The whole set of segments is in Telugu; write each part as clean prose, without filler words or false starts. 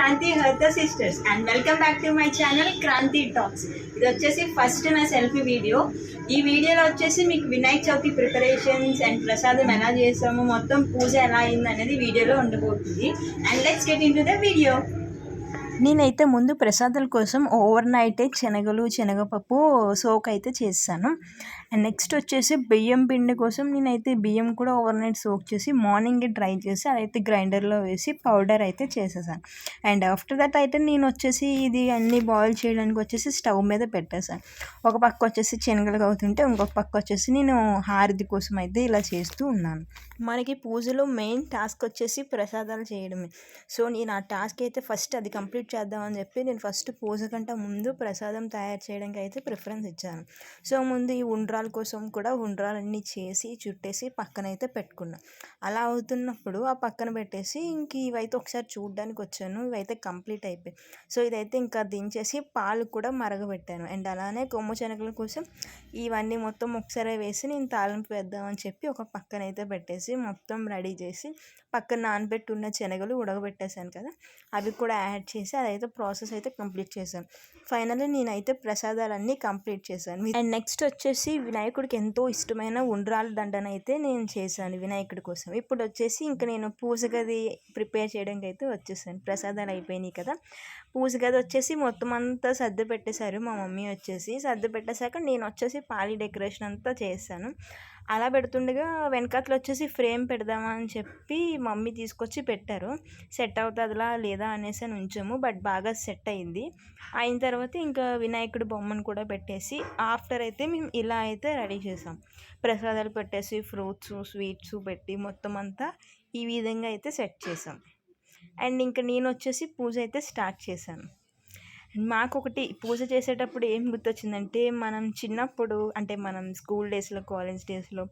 క్రాంతి హర్త sisters and welcome back to my channel Kranthi talks. ఇది వచ్చేసి ఫస్ట్ నా సెల్ఫీ వీడియో. ఈ వీడియోలో వచ్చేసి మీకు వినాయక చవితి ప్రిపరేషన్స్ అండ్ ప్రసాదం ఎలా చేస్తాము, మొత్తం పూజ ఎలా అయింది అనేది వీడియోలో ఉండబోతుంది. And let's get in to the video. నేనైతే ముందు ప్రసాదాల కోసం ఓవర్ నైటే శనగపప్పు సోక్ అయితే చేస్తాను. అండ్ నెక్స్ట్ వచ్చేసి బియ్యం పిండి కోసం నేనైతే బియ్యం కూడా ఓవర్ నైట్ సోక్ చేసి మార్నింగే డ్రై చేసి అదైతే గ్రైండర్లో వేసి పౌడర్ అయితే చేసేసాను. అండ్ ఆఫ్టర్ దట్ అయితే నేను వచ్చేసి ఇది అన్నీ బాయిల్ చేయడానికి వచ్చేసి స్టవ్ మీద పెట్టేశాను. ఒక పక్క వచ్చేసి శనగలు అవుతుంటే ఇంకొక పక్క వచ్చేసి నేను హారతి కోసం అయితే ఇలా చేస్తూ ఉన్నాను. మనకి పూజలో మెయిన్ టాస్క్ వచ్చేసి ప్రసాదాలు చేయడమే. సో నేను ఆ టాస్క్ అయితే ఫస్ట్ అది కంప్లీట్ చేద్దామని చెప్పి నేను ఫస్ట్ పూజ కంటే ముందు ప్రసాదం తయారు చేయడానికి అయితే ప్రిఫరెన్స్ ఇచ్చాను. సో ముందు ఈ ఉండ్రాల కోసం కూడా ఉండ్రాలన్నీ చేసి చుట్టేసి పక్కనైతే పెట్టుకున్నాను. అలా అవుతున్నప్పుడు ఆ పక్కన పెట్టేసి ఇంక ఇవైతే ఒకసారి చూడడానికి వచ్చాను. ఇవైతే కంప్లీట్ అయిపోయి సో ఇదైతే ఇంకా దించేసి పాలు కూడా మరగబెట్టాను. అండ్ అలానే కొమ్ము శనగల కోసం ఇవన్నీ మొత్తం ఒకసారి వేసి నేను తాలింపు వేద్దామని చెప్పి ఒక పక్కనైతే పెట్టేసి మొత్తం రెడీ చేసి పక్కన నానబెట్టి ఉన్న శనగలు ఉడకబెట్టేశాను కదా, అవి కూడా యాడ్ చేసి అదైతే ప్రాసెస్ అయితే కంప్లీట్ చేశాను. ఫైనల్లీ నేనైతే ప్రసాదాలన్నీ కంప్లీట్ చేశాను. అండ్ నెక్స్ట్ వచ్చేసి వినాయకుడికి ఎంతో ఇష్టమైన ఉండ్రాల దండన అయితే నేను చేశాను వినాయకుడి కోసం. ఇప్పుడు వచ్చేసి ఇంకా నేను పూజ గది ప్రిపేర్ చేయడానికి అయితే వచ్చేసాను. ప్రసాదాలు అయిపోయినాయి కదా, పూజ గది వచ్చేసి మొత్తం అంతా సర్ది పెట్టేశారు మా మమ్మీ వచ్చేసి. సర్ది పెట్టేశాక నేను వచ్చేసి పాలి డెకరేషన్ అంతా చేశాను. అలా పెడుతుండగా వెనకాతలు వచ్చేసి ఫ్రేమ్ పెడదామా అని చెప్పి మమ్మీ తీసుకొచ్చి పెట్టారు. సెట్ అవుతుందిలా లేదా అనేసి అని ఉంచాము, బట్ బాగా సెట్ అయింది. అయిన తర్వాత ఇంకా వినాయకుడి బొమ్మను కూడా పెట్టేసి ఆఫ్టర్ అయితే మేము ఇలా అయితే రెడీ చేసాం. ప్రసాదాలు పెట్టేసి ఫ్రూట్స్ స్వీట్స్ పెట్టి మొత్తం అంతా ఈ విధంగా అయితే సెట్ చేసాం. అండ్ ఇంకా నేను వచ్చేసి పూజ అయితే స్టార్ట్ చేశాను. మాకొకటి పూజ చేసేటప్పుడు ఏం గుర్తొచ్చిందంటే, మనం చిన్నప్పుడు అంటే మనం స్కూల్ డేస్లో కాలేజ్ డేస్లో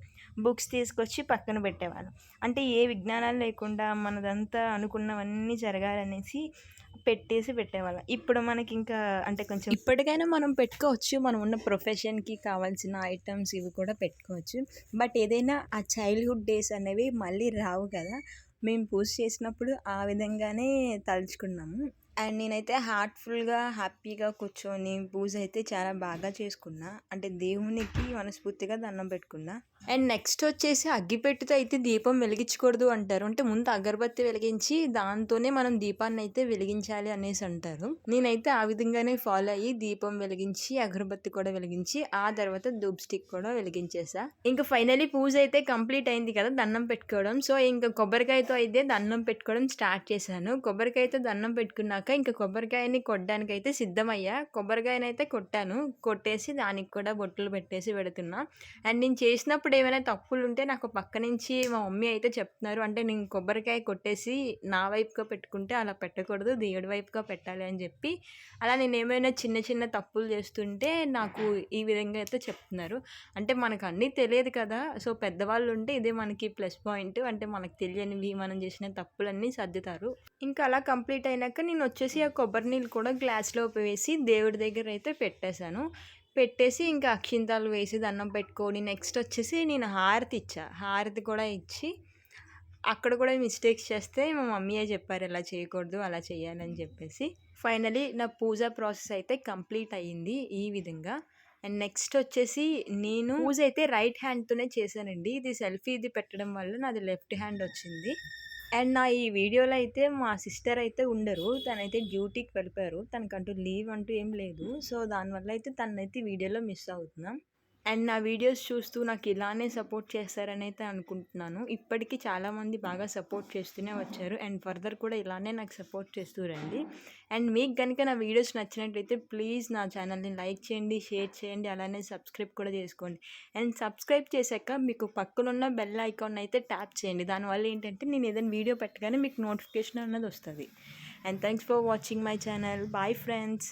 బుక్స్ తీసుకొచ్చి పక్కన పెట్టేవాళ్ళం. అంటే ఏ విజ్ఞానాలు లేకుండా మనదంతా అనుకున్నవన్నీ జరగాలనేసి పెట్టేవాళ్ళం. ఇప్పుడు మనకి ఇంకా అంటే కొంచెం ఇప్పటికైనా మనం పెట్టుకోవచ్చు, మనం ఉన్న ప్రొఫెషన్కి కావాల్సిన ఐటమ్స్ ఇవి కూడా పెట్టుకోవచ్చు. బట్ ఏదైనా ఆ చైల్డ్హుడ్ డేస్ అనేవి మళ్ళీ రావు కదా. మేము పూజ చేసినప్పుడు ఆ విధంగానే తలుచుకున్నాము. అండ్ నేనైతే హార్ట్ఫుల్గా హ్యాపీగా కూర్చొని పూజ అయితే చాలా బాగా చేసుకున్నా. అంటే దేవునికి మనస్ఫూర్తిగా దండం పెట్టుకున్నా. అండ్ నెక్స్ట్ వచ్చేసి అగ్గిపెట్టుతో అయితే దీపం వెలిగించకూడదు అంటారు. అంటే ముందు అగరబత్తి వెలిగించి దాంతోనే మనం దీపాన్ని అయితే వెలిగించాలి అనేసి అంటారు. నేనైతే ఆ విధంగానే ఫాలో అయ్యి దీపం వెలిగించి అగరబత్తి కూడా వెలిగించి ఆ తర్వాత ధూప్ స్టిక్ కూడా వెలిగించేసా. ఇంకా ఫైనలీ పూజ అయితే కంప్లీట్ అయింది కదా, దండం పెట్టుకోవడం. సో ఇంకా కొబ్బరికాయతో అయితే దండం పెట్టుకోవడం స్టార్ట్ చేశాను. కొబ్బరికాయతో దండం పెట్టుకున్నాక ఇంకా కొబ్బరికాయని కొట్టడానికి అయితే సిద్ధమయ్యా. కొబ్బరికాయనైతే కొట్టేసి దానికి కూడా బొట్టులు పెట్టేసి పెడుతున్నా. అండ్ నేను చేసినప్పుడు ఏమైనా తప్పులు ఉంటే నాకు పక్క నుంచి మా మమ్మీ అయితే చెప్తున్నారు. అంటే నేను కొబ్బరికాయ కొట్టేసి నా వైపుగా పెట్టుకుంటే అలా పెట్టకూడదు, దేవుడి వైపుగా పెట్టాలి అని చెప్పి. అలా నేను ఏమైనా చిన్న చిన్న తప్పులు చేస్తుంటే నాకు ఈ విధంగా అయితే చెప్తున్నారు. అంటే మనకు అన్నీ తెలియదు కదా, సో పెద్దవాళ్ళు ఉంటే ఇదే మనకి ప్లస్ పాయింట్. అంటే మనకు తెలియనివి మనం చేసిన తప్పులన్నీ సర్దుతారు. ఇంకా అలా కంప్లీట్ అయినాక నేను వచ్చేసి ఆ కొబ్బరి నీళ్ళు కూడా గ్లాస్లో వేసి దేవుడి దగ్గర అయితే పెట్టేశాను. పెట్టేసి ఇంకా అక్షింతాలు వేసి దండం పెట్టుకొని నెక్స్ట్ వచ్చేసి నేను హారతి కూడా ఇచ్చి అక్కడ కూడా మిస్టేక్స్ చేస్తే మా మమ్మీయే చెప్పారు ఇలా చేయకూడదు అలా చేయాలని చెప్పేసి. ఫైనలీ నా పూజ ప్రాసెస్ అయితే కంప్లీట్ అయ్యింది ఈ విధంగా. అండ్ నెక్స్ట్ వచ్చేసి నేను పూజ అయితే రైట్ హ్యాండ్తోనే చేశానండి. ఇది సెల్ఫీ ఇది పెట్టడం వల్ల నాది లెఫ్ట్ హ్యాండ్ వచ్చింది. అండ్ నా ఈ వీడియోలో అయితే మా సిస్టర్ అయితే ఉండరు, తనైతే డ్యూటీకి వెళ్ళిపోయారు. తనకంటూ లీవ్ అంటూ ఏం లేదు. సో దానివల్ల అయితే తనైతే వీడియోలో మిస్ అవుతున్నాం. అండ్ నా వీడియోస్ చూస్తూ నాకు ఇలానే సపోర్ట్ చేస్తారని అయితే అనుకుంటున్నాను. ఇప్పటికీ చాలామంది బాగా సపోర్ట్ చేస్తూనే వచ్చారు. అండ్ ఫర్దర్ కూడా ఇలానే నాకు సపోర్ట్ చేస్తూ రండి. అండ్ మీకు కనుక నా వీడియోస్ నచ్చినట్లయితే ప్లీజ్ నా ఛానల్ని లైక్ చేయండి, షేర్ చేయండి, అలానే సబ్స్క్రైబ్ కూడా చేసుకోండి. అండ్ సబ్స్క్రైబ్ చేశాక మీకు పక్కనున్న బెల్ ఐకాన్ అయితే ట్యాప్ చేయండి. దానివల్ల ఏంటంటే నేను ఏదైనా వీడియో పెట్టగానే మీకు నోటిఫికేషన్ అన్నది వస్తుంది. And thanks for watching my channel. Bye friends.